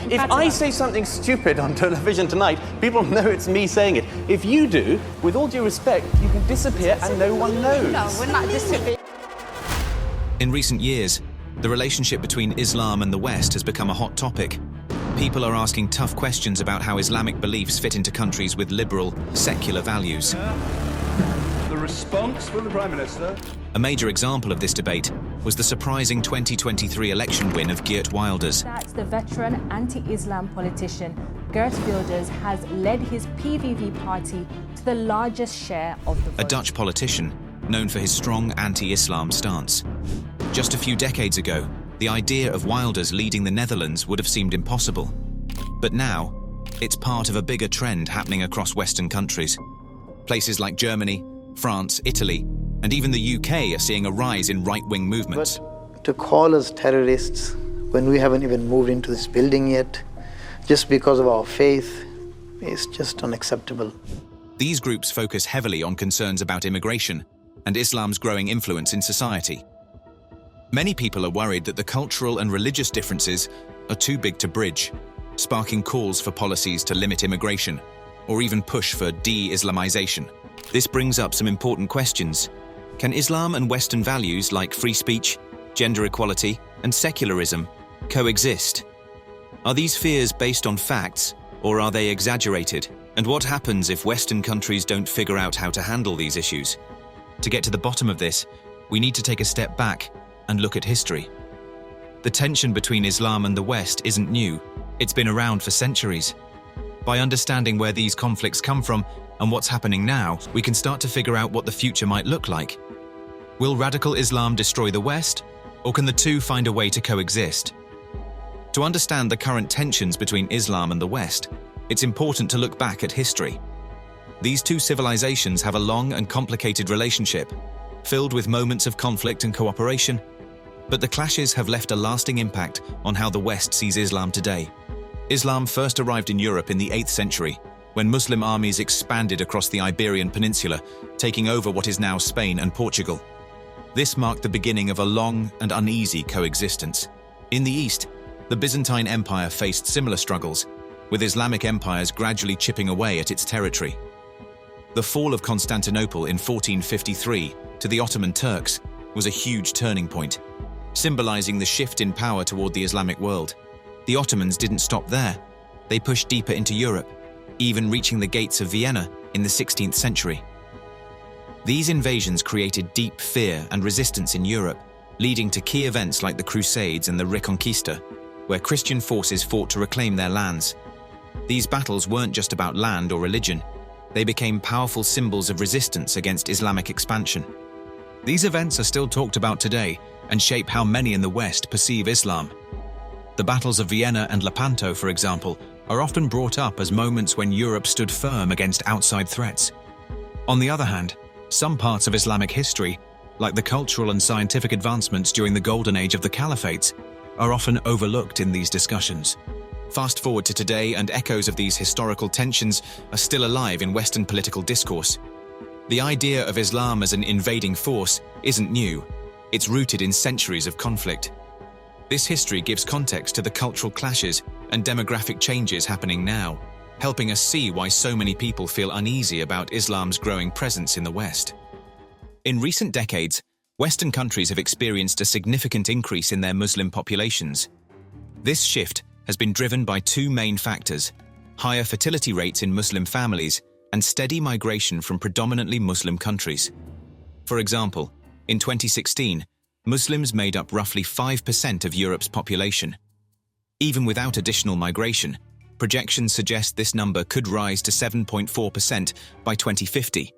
If I say something stupid on television tonight, people know it's me saying it. If you do, with all due respect, you can disappear and no one knows. No, we're not disappearing. In recent years, the relationship between Islam and the West has become a hot topic. People are asking tough questions about how Islamic beliefs fit into countries with liberal, secular values. The response from the Prime Minister. A major example of this debate was the surprising 2023 election win of Geert Wilders. That's the veteran anti-Islam politician Geert Wilders has led his PVV party to the largest share of the vote. A Dutch politician known for his strong anti-Islam stance. Just a few decades ago, the idea of Wilders leading the Netherlands would have seemed impossible. But now, it's part of a bigger trend happening across Western countries. Places like Germany, France, Italy, and even the UK are seeing a rise in right-wing movements. But to call us terrorists when we haven't even moved into this building yet, just because of our faith, is just unacceptable. These groups focus heavily on concerns about immigration and Islam's growing influence in society. Many people are worried that the cultural and religious differences are too big to bridge, sparking calls for policies to limit immigration or even push for de-Islamization. This brings up some important questions. Can Islam and Western values like free speech, gender equality, and secularism coexist? Are these fears based on facts, or are they exaggerated? And what happens if Western countries don't figure out how to handle these issues? To get to the bottom of this, we need to take a step back and look at history. The tension between Islam and the West isn't new. It's been around for centuries. By understanding where these conflicts come from and what's happening now, we can start to figure out what the future might look like. Will radical Islam destroy the West, or can the two find a way to coexist? To understand the current tensions between Islam and the West, it's important to look back at history. These two civilizations have a long and complicated relationship, filled with moments of conflict and cooperation, but the clashes have left a lasting impact on how the West sees Islam today. Islam first arrived in Europe in the 8th century, when Muslim armies expanded across the Iberian Peninsula, taking over what is now Spain and Portugal. This marked the beginning of a long and uneasy coexistence. In the East, the Byzantine Empire faced similar struggles, with Islamic empires gradually chipping away at its territory. The fall of Constantinople in 1453 to the Ottoman Turks was a huge turning point, symbolizing the shift in power toward the Islamic world. The Ottomans didn't stop there. They pushed deeper into Europe, even reaching the gates of Vienna in the 16th century. These invasions created deep fear and resistance in Europe, leading to key events like the Crusades and the Reconquista, where Christian forces fought to reclaim their lands. These battles weren't just about land or religion. They became powerful symbols of resistance against Islamic expansion. These events are still talked about today and shape how many in the West perceive Islam. The battles of Vienna and Lepanto, for example, are often brought up as moments when Europe stood firm against outside threats. On the other hand, some parts of Islamic history, like the cultural and scientific advancements during the golden age of the caliphates, are often overlooked in these discussions. Fast forward to today, and echoes of these historical tensions are still alive in Western political discourse. The idea of Islam as an invading force isn't new. It's rooted in centuries of conflict. This history gives context to the cultural clashes and demographic changes happening now, helping us see why so many people feel uneasy about Islam's growing presence in the West. In recent decades, Western countries have experienced a significant increase in their Muslim populations. This shift has been driven by two main factors: higher fertility rates in Muslim families and steady migration from predominantly Muslim countries. For example, in 2016, Muslims made up roughly 5% of Europe's population. Even without additional migration, projections suggest this number could rise to 7.4% by 2050,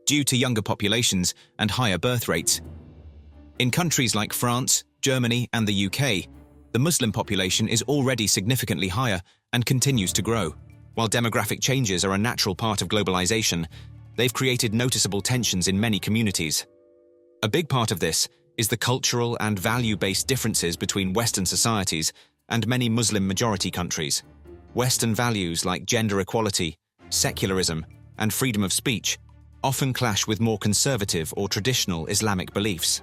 due to younger populations and higher birth rates. In countries like France, Germany, and the UK, the Muslim population is already significantly higher and continues to grow. While demographic changes are a natural part of globalization, they've created noticeable tensions in many communities. A big part of this is the cultural and value-based differences between Western societies and many Muslim-majority countries. Western values like gender equality, secularism, and freedom of speech often clash with more conservative or traditional Islamic beliefs.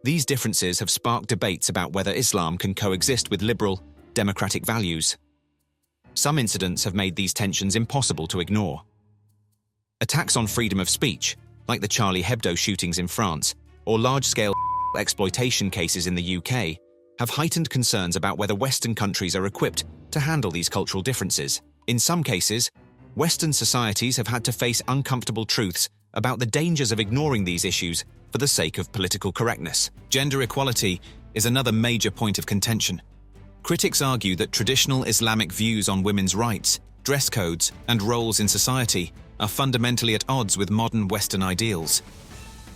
These differences have sparked debates about whether Islam can coexist with liberal, democratic values. Some incidents have made these tensions impossible to ignore. Attacks on freedom of speech, like the Charlie Hebdo shootings in France, or large-scale exploitation cases in the UK, have heightened concerns about whether Western countries are equipped to handle these cultural differences. In some cases, Western societies have had to face uncomfortable truths about the dangers of ignoring these issues for the sake of political correctness. Gender equality is another major point of contention. Critics argue that traditional Islamic views on women's rights, dress codes, and roles in society are fundamentally at odds with modern Western ideals.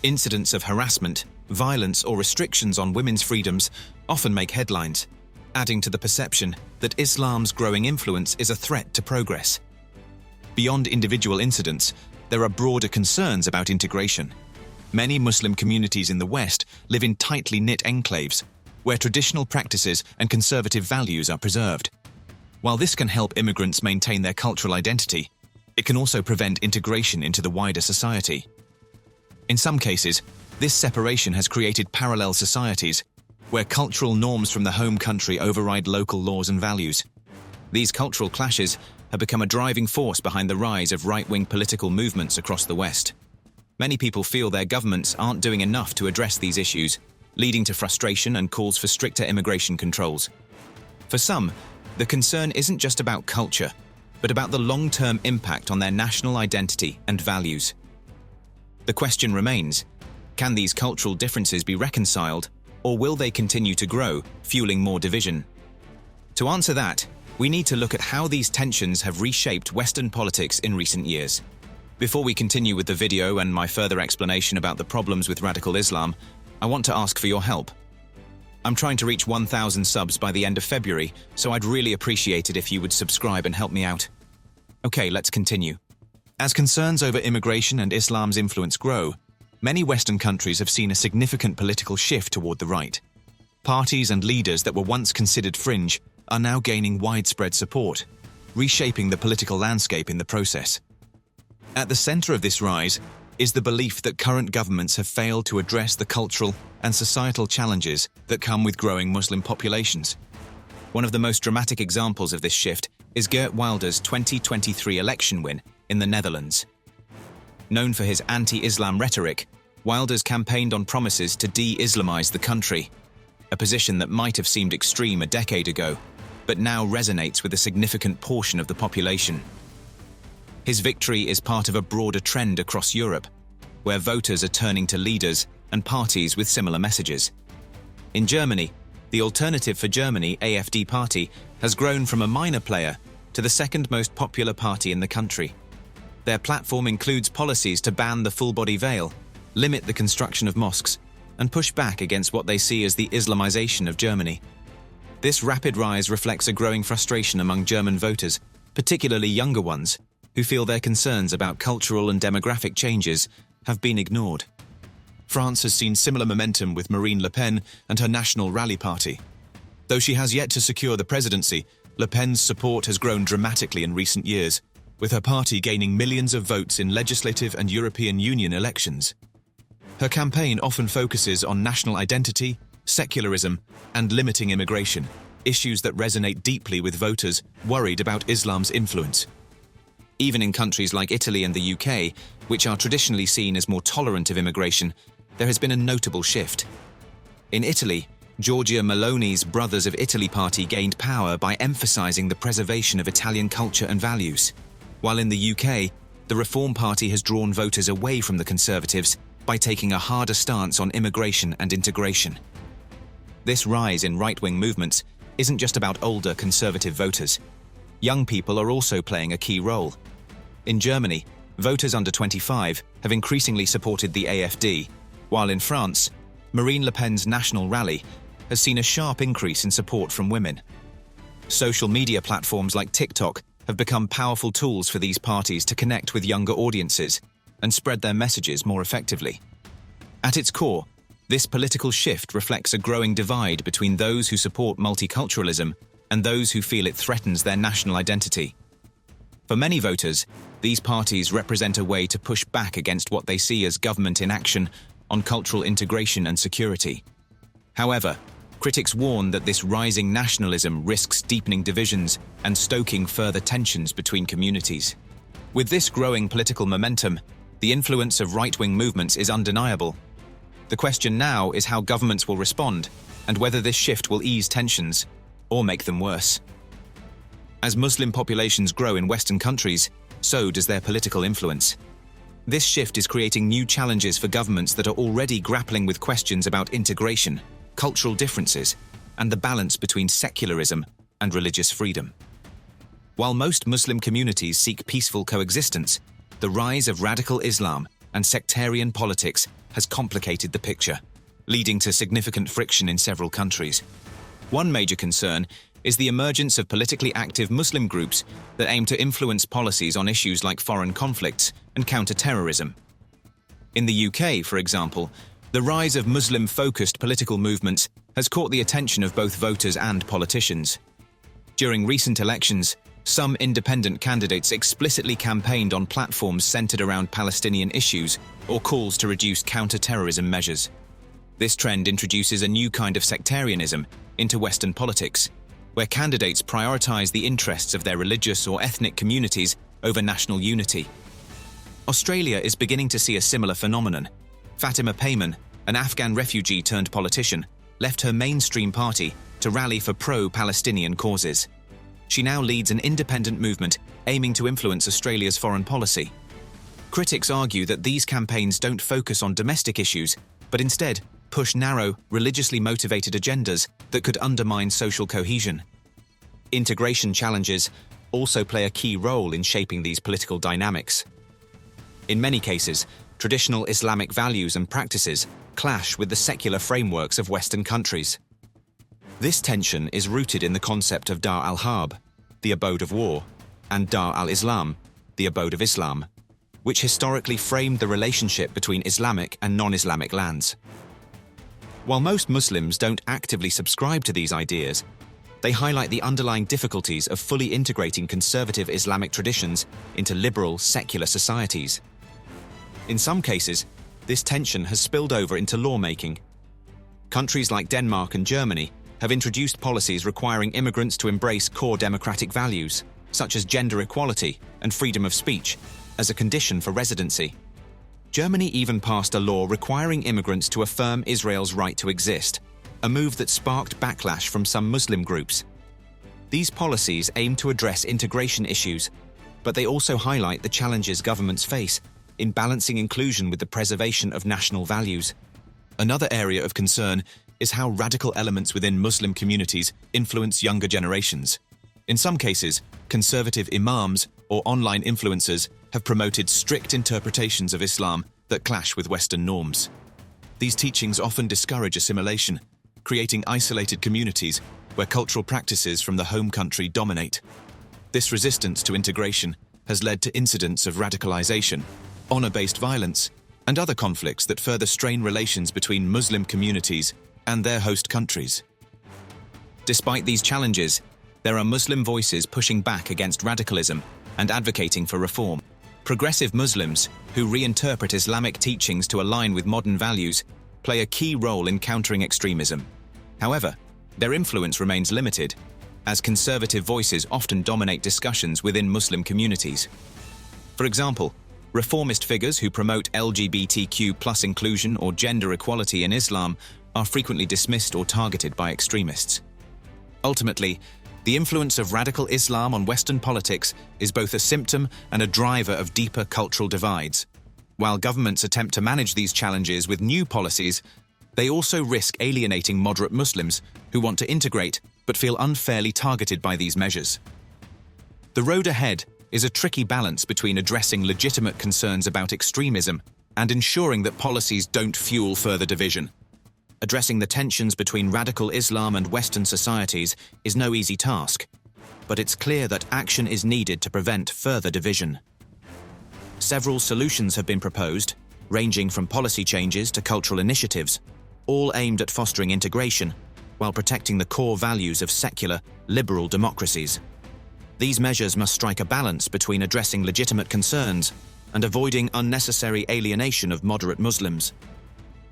Incidents of harassment, violence, or restrictions on women's freedoms often make headlines, adding to the perception that Islam's growing influence is a threat to progress. Beyond individual incidents, there are broader concerns about integration. Many Muslim communities in the West live in tightly knit enclaves, where traditional practices and conservative values are preserved. While this can help immigrants maintain their cultural identity, it can also prevent integration into the wider society. In some cases, this separation has created parallel societies, where cultural norms from the home country override local laws and values. These cultural clashes have become a driving force behind the rise of right-wing political movements across the West. Many people feel their governments aren't doing enough to address these issues, leading to frustration and calls for stricter immigration controls. For some, the concern isn't just about culture, but about the long-term impact on their national identity and values. The question remains, can these cultural differences be reconciled, or will they continue to grow, fueling more division? To answer that, we need to look at how these tensions have reshaped Western politics in recent years. Before we continue with the video and my further explanation about the problems with radical Islam, I want to ask for your help. I'm trying to reach 1,000 subs by the end of February, so I'd really appreciate it if you would subscribe and help me out. Okay, let's continue. As concerns over immigration and Islam's influence grow, many Western countries have seen a significant political shift toward the right. Parties and leaders that were once considered fringe are now gaining widespread support, reshaping the political landscape in the process. At the center of this rise is the belief that current governments have failed to address the cultural and societal challenges that come with growing Muslim populations. One of the most dramatic examples of this shift is Geert Wilders' 2023 election win in the Netherlands. Known for his anti-Islam rhetoric, Wilders campaigned on promises to de-Islamize the country, a position that might have seemed extreme a decade ago, but now resonates with a significant portion of the population. His victory is part of a broader trend across Europe, where voters are turning to leaders and parties with similar messages. In Germany, the Alternative for Germany AfD party has grown from a minor player to the second most popular party in the country. Their platform includes policies to ban the full-body veil, limit the construction of mosques, and push back against what they see as the Islamization of Germany. This rapid rise reflects a growing frustration among German voters, particularly younger ones, who feel their concerns about cultural and demographic changes have been ignored. France has seen similar momentum with Marine Le Pen and her National Rally Party. Though she has yet to secure the presidency, Le Pen's support has grown dramatically in recent years, with her party gaining millions of votes in legislative and European Union elections. Her campaign often focuses on national identity, secularism, and limiting immigration, issues that resonate deeply with voters worried about Islam's influence. Even in countries like Italy and the UK, which are traditionally seen as more tolerant of immigration, there has been a notable shift. In Italy, Giorgia Meloni's Brothers of Italy party gained power by emphasizing the preservation of Italian culture and values, while in the UK, the Reform Party has drawn voters away from the Conservatives by taking a harder stance on immigration and integration. This rise in right-wing movements isn't just about older conservative voters. Young people are also playing a key role. In Germany, voters under 25 have increasingly supported the AfD, while in France, Marine Le Pen's National Rally has seen a sharp increase in support from women. Social media platforms like TikTok have become powerful tools for these parties to connect with younger audiences and spread their messages more effectively. At its core, this political shift reflects a growing divide between those who support multiculturalism and those who feel it threatens their national identity. For many voters, these parties represent a way to push back against what they see as government inaction on cultural integration and security. However, Critics warn that this rising nationalism risks deepening divisions and stoking further tensions between communities. With this growing political momentum, the influence of right-wing movements is undeniable. The question now is how governments will respond and whether this shift will ease tensions or make them worse. As Muslim populations grow in Western countries, so does their political influence. This shift is creating new challenges for governments that are already grappling with questions about integration, cultural differences, and the balance between secularism and religious freedom. While most Muslim communities seek peaceful coexistence, the rise of radical Islam and sectarian politics has complicated the picture, leading to significant friction in several countries. One major concern is the emergence of politically active Muslim groups that aim to influence policies on issues like foreign conflicts and counter-terrorism. In the UK, for example, the rise of Muslim-focused political movements has caught the attention of both voters and politicians. During recent elections, some independent candidates explicitly campaigned on platforms centered around Palestinian issues or calls to reduce counter-terrorism measures. This trend introduces a new kind of sectarianism into Western politics, where candidates prioritize the interests of their religious or ethnic communities over national unity. Australia is beginning to see a similar phenomenon. Fatima Payman, an Afghan refugee turned politician, left her mainstream party to rally for pro-Palestinian causes. She now leads an independent movement aiming to influence Australia's foreign policy. Critics argue that these campaigns don't focus on domestic issues, but instead push narrow, religiously motivated agendas that could undermine social cohesion. Integration challenges also play a key role in shaping these political dynamics. In many cases, traditional Islamic values and practices clash with the secular frameworks of Western countries. This tension is rooted in the concept of Dar al-Harb, the abode of war, and Dar al-Islam, the abode of Islam, which historically framed the relationship between Islamic and non-Islamic lands. While most Muslims don't actively subscribe to these ideas, they highlight the underlying difficulties of fully integrating conservative Islamic traditions into liberal, secular societies. In some cases, this tension has spilled over into lawmaking. Countries like Denmark and Germany have introduced policies requiring immigrants to embrace core democratic values, such as gender equality and freedom of speech, as a condition for residency. Germany even passed a law requiring immigrants to affirm Israel's right to exist, a move that sparked backlash from some Muslim groups. These policies aim to address integration issues, but they also highlight the challenges governments face in balancing inclusion with the preservation of national values. Another area of concern is how radical elements within Muslim communities influence younger generations. In some cases, conservative imams or online influencers have promoted strict interpretations of Islam that clash with Western norms. These teachings often discourage assimilation, creating isolated communities where cultural practices from the home country dominate. This resistance to integration has led to incidents of radicalization, honor-based violence, and other conflicts that further strain relations between Muslim communities and their host countries. Despite these challenges, there are Muslim voices pushing back against radicalism and advocating for reform. Progressive Muslims, who reinterpret Islamic teachings to align with modern values, play a key role in countering extremism. However, their influence remains limited, as conservative voices often dominate discussions within Muslim communities. For example, reformist figures who promote LGBTQ+ inclusion or gender equality in Islam are frequently dismissed or targeted by extremists. Ultimately, the influence of radical Islam on Western politics is both a symptom and a driver of deeper cultural divides. While governments attempt to manage these challenges with new policies, they also risk alienating moderate Muslims who want to integrate but feel unfairly targeted by these measures. The road ahead is a tricky balance between addressing legitimate concerns about extremism and ensuring that policies don't fuel further division. Addressing the tensions between radical Islam and Western societies is no easy task, but it's clear that action is needed to prevent further division. Several solutions have been proposed, ranging from policy changes to cultural initiatives, all aimed at fostering integration while protecting the core values of secular, liberal democracies. These measures must strike a balance between addressing legitimate concerns and avoiding unnecessary alienation of moderate Muslims.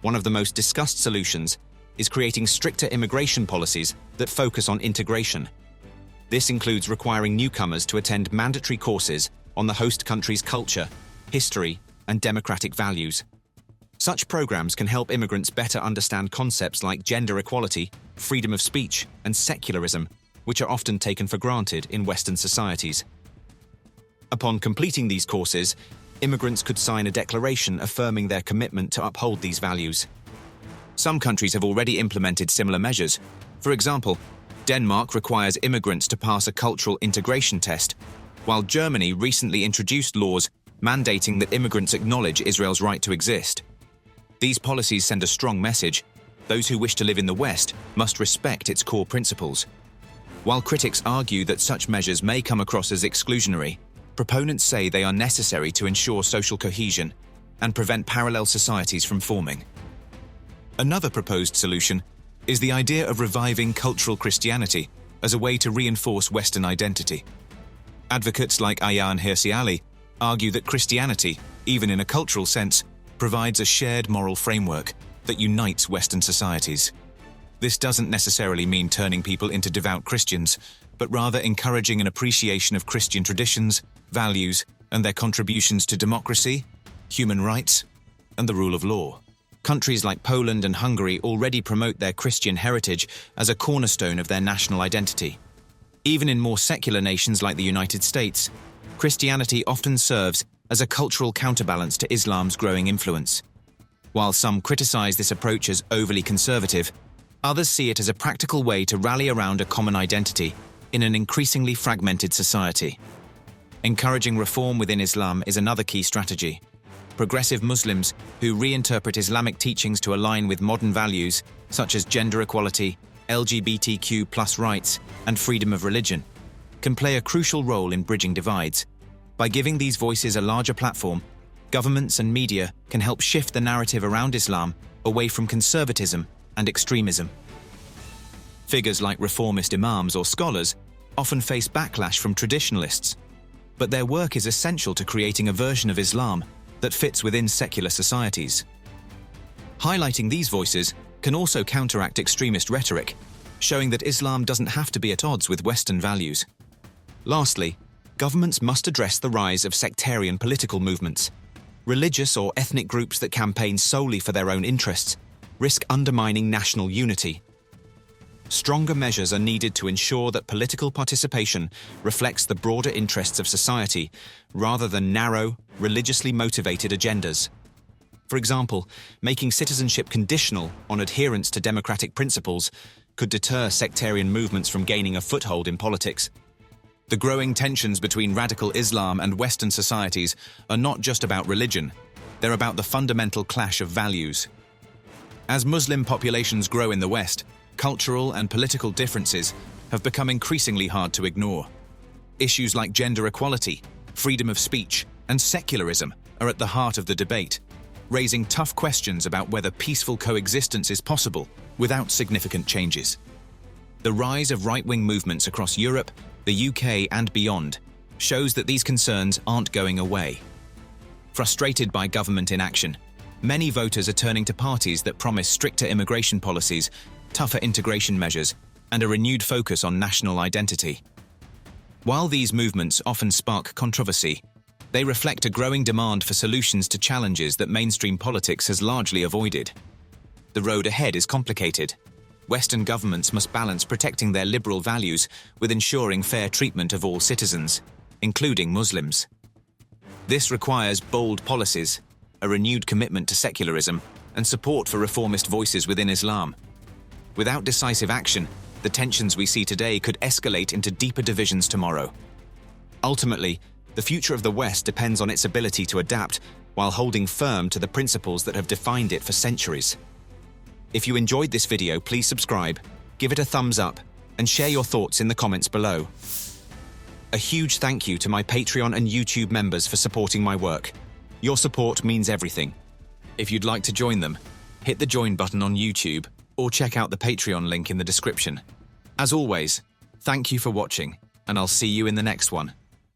One of the most discussed solutions is creating stricter immigration policies that focus on integration. This includes requiring newcomers to attend mandatory courses on the host country's culture, history, and democratic values. Such programs can help immigrants better understand concepts like gender equality, freedom of speech, and secularism, which are often taken for granted in Western societies. Upon completing these courses, immigrants could sign a declaration affirming their commitment to uphold these values. Some countries have already implemented similar measures. For example, Denmark requires immigrants to pass a cultural integration test, while Germany recently introduced laws mandating that immigrants acknowledge Israel's right to exist. These policies send a strong message. Those who wish to live in the West must respect its core principles. While critics argue that such measures may come across as exclusionary, proponents say they are necessary to ensure social cohesion and prevent parallel societies from forming. Another proposed solution is the idea of reviving cultural Christianity as a way to reinforce Western identity. Advocates like Ayaan Hirsi argue that Christianity, even in a cultural sense, provides a shared moral framework that unites Western societies. This doesn't necessarily mean turning people into devout Christians, but rather encouraging an appreciation of Christian traditions, values, and their contributions to democracy, human rights, and the rule of law. Countries like Poland and Hungary already promote their Christian heritage as a cornerstone of their national identity. Even in more secular nations like the United States, Christianity often serves as a cultural counterbalance to Islam's growing influence. While some criticize this approach as overly conservative, others see it as a practical way to rally around a common identity in an increasingly fragmented society. Encouraging reform within Islam is another key strategy. Progressive Muslims who reinterpret Islamic teachings to align with modern values, such as gender equality, LGBTQ+ rights, and freedom of religion, can play a crucial role in bridging divides. By giving these voices a larger platform, governments and media can help shift the narrative around Islam away from conservatism and extremism. Figures like reformist imams or scholars often face backlash from traditionalists, but their work is essential to creating a version of Islam that fits within secular societies. Highlighting these voices can also counteract extremist rhetoric, showing that Islam doesn't have to be at odds with Western values. Lastly, governments must address the rise of sectarian political movements. Religious or ethnic groups that campaign solely for their own interests risk undermining national unity. Stronger measures are needed to ensure that political participation reflects the broader interests of society rather than narrow, religiously motivated agendas. For example, making citizenship conditional on adherence to democratic principles could deter sectarian movements from gaining a foothold in politics. The growing tensions between radical Islam and Western societies are not just about religion, they're about the fundamental clash of values. As Muslim populations grow in the West, cultural and political differences have become increasingly hard to ignore. Issues like gender equality, freedom of speech, and secularism are at the heart of the debate, raising tough questions about whether peaceful coexistence is possible without significant changes. The rise of right-wing movements across Europe, the UK, and beyond shows that these concerns aren't going away. Frustrated by government inaction, many voters are turning to parties that promise stricter immigration policies, tougher integration measures, and a renewed focus on national identity. While these movements often spark controversy, they reflect a growing demand for solutions to challenges that mainstream politics has largely avoided. The road ahead is complicated. Western governments must balance protecting their liberal values with ensuring fair treatment of all citizens, including Muslims. This requires bold policies, a renewed commitment to secularism, and support for reformist voices within Islam. Without decisive action, the tensions we see today could escalate into deeper divisions tomorrow. Ultimately, the future of the West depends on its ability to adapt while holding firm to the principles that have defined it for centuries. If you enjoyed this video, please subscribe, give it a thumbs up, and share your thoughts in the comments below. A huge thank you to my Patreon and YouTube members for supporting my work. Your support means everything. If you'd like to join them, hit the join button on YouTube or check out the Patreon link in the description. As always, thank you for watching, and I'll see you in the next one.